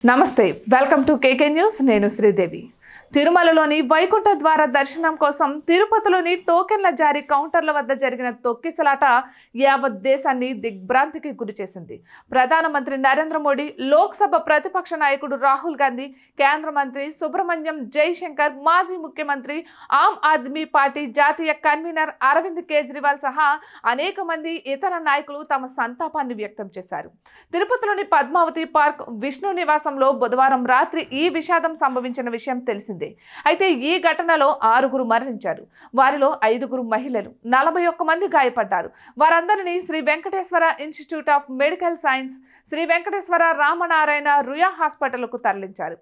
నమస్తే welcome to KK news నేను శ్రీదేవి తిరుమలలోని వైకుంఠ ద్వార దర్శనం కోసం తిరుపతిలోని టోకెన్ల జారీ కౌంటర్ల వద్ద జరిగిన తొక్కిసలాట యావత్ దేశాన్ని దిగ్భ్రాంతికి గురిచేసింది. ప్రధానమంత్రి నరేంద్ర మోడీ, లోక్సభ ప్రతిపక్ష నాయకుడు రాహుల్ గాంధీ, కేంద్ర మంత్రి సుబ్రహ్మణ్యం జైశంకర్, మాజీ ముఖ్యమంత్రి ఆమ్ ఆద్మీ పార్టీ జాతీయ కన్వీనర్ అరవింద్ కేజ్రీవాల్ సహా అనేక మంది ఇతర నాయకులు తమ సంతాపాన్ని వ్యక్తం చేశారు. తిరుపతిలోని పద్మావతి పార్క్ విష్ణు నివాసంలో బుధవారం రాత్రి ఈ విషాదం సంభవించిన విషయం తెలిసింది. అయితే ఈ ఘటనలో 6గురు మరణించారు. వారిలో 5గురు మహిళలు, 41 మంది గాయపడ్డారు. వారందరినీ Shri Venkateswara institute of medical science, Shri Venkateswara Ramanarayan Ruia హాస్పిటల్కు తరలించారు.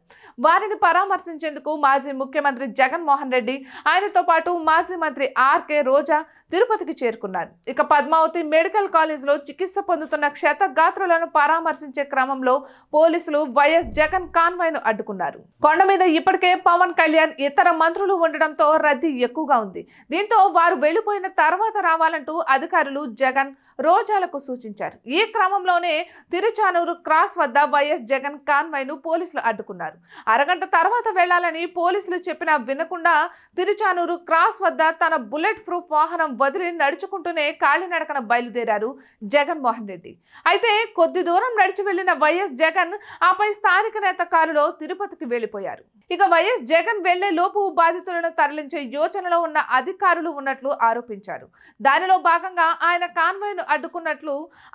వారిని పరామర్శించేందుకు మాజీ ముఖ్యమంత్రి జగన్మోహన్ రెడ్డి, ఆయనతో పాటు మాజీ మంత్రి ఆర్కే రోజా తిరుపతికి చేరుకున్నారు. ఇక పద్మావతి మెడికల్ కాలేజ్లో చికిత్స పొందుతున్న క్షతగాత్రులను పరామర్శించే క్రమంలో పోలీసులు వైఎస్ జగన్ కాన్వాయ్ను అడ్డుకున్నారు. కొండ మీద ఇప్పటికే పవన్ కళ్యాణ్, ఇతర మంత్రులు ఉండడంతో రద్దీ ఎక్కువగా ఉంది. దీంతో వారు వెళ్లిపోయిన తర్వాత రావాలంటూ అధికారులు జగన్, రోజాలకు సూచించారు. ఈ క్రమంలోనే తిరుచానూరు క్రాస్ వద్ద వైఎస్ జగన్ కాన్వాయ్ను పోలీసులు అడ్డుకున్నారు. అరగంట తర్వాత వెళ్లాలని పోలీసులు చెప్పినా వినకుండా తిరుచానూరు క్రాస్ వద్ద తన బుల్లెట్ ప్రూఫ్ వాహనం వదిలి నడుచుకుంటూనే కాలినడకన బయలుదేరారు జగన్మోహన్ రెడ్డి. అయితే కొద్ది దూరం నడిచి వెళ్లిన వైఎస్ జగన్ ఆపై స్థానిక నేత కారులో తిరుపతికి వెళ్లిపోయారు. ఇక వైఎస్ జగన్ వెళ్లే లోపు బాధితులను తరలించే యోచనలో ఉన్న అధికారులు ఉన్నట్లు ఆరోపించారు. దానిలో భాగంగా ఆయన కాన్వాయ్ను అడ్డుకున్నట్లు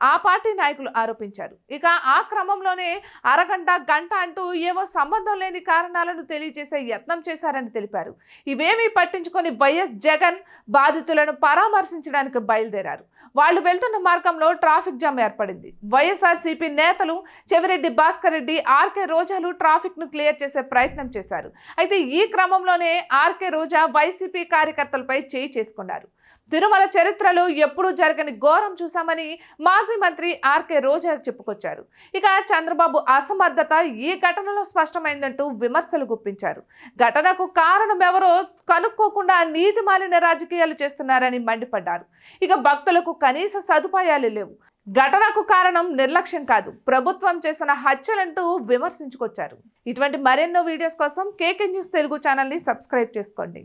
ఆ పార్టీ నాయకులు ఆరోపించారు. ఇక ఆ క్రమంలోనే అరగంట, గంట అంటూ ఏవో సంబంధం లేని కారణాలను తెలియజేసే యత్నం చేశారని తెలిపారు. ఇవేమీ పట్టించుకొని వైఎస్ జగన్ బాధితులను పరామర్శించడానికి బయలుదేరారు. వాళ్ళు వెళ్తున్న మార్గంలో ట్రాఫిక్ జామ్ ఏర్పడింది. వైఎస్ఆర్సీపీ నేతలు చెవిరెడ్డి భాస్కర్ రెడ్డి, ఆర్కే రోజాలు ట్రాఫిక్ ను క్లియర్ చేసే ప్రయత్నం చేశారు. అయితే ఈ క్రమంలోనే ఆర్కే రోజా వైసీపీ కార్యకర్తలపై చేయి చేసుకున్నారు. తిరుమల చరిత్రలో ఎప్పుడూ జరగని ఘోరం చూశామని మాజీ మంత్రి ఆర్కే రోజా చెప్పుకొచ్చారు. ఇక చంద్రబాబు అసమర్థత ఈ ఘటనలో స్పష్టమైందంటూ విమర్శలు గుప్పించారు. ఘటనకు కారణం ఎవరో కనుక్కోకుండా నీతిమాలిన రాజకీయాలు చేస్తున్నారని మండిపడ్డారు. ఇక భక్తులకు కనీస సదుపాయాలు లేవు. ఘటనకు కారణం నిర్లక్ష్యం కాదు, ప్రభుత్వం చేసిన హత్యలంటూ విమర్శించుకొచ్చారు. ఇటువంటి మరెన్నో వీడియోస్ కోసం కేకే న్యూస్ తెలుగు ఛానల్ని సబ్స్క్రైబ్ చేసుకోండి.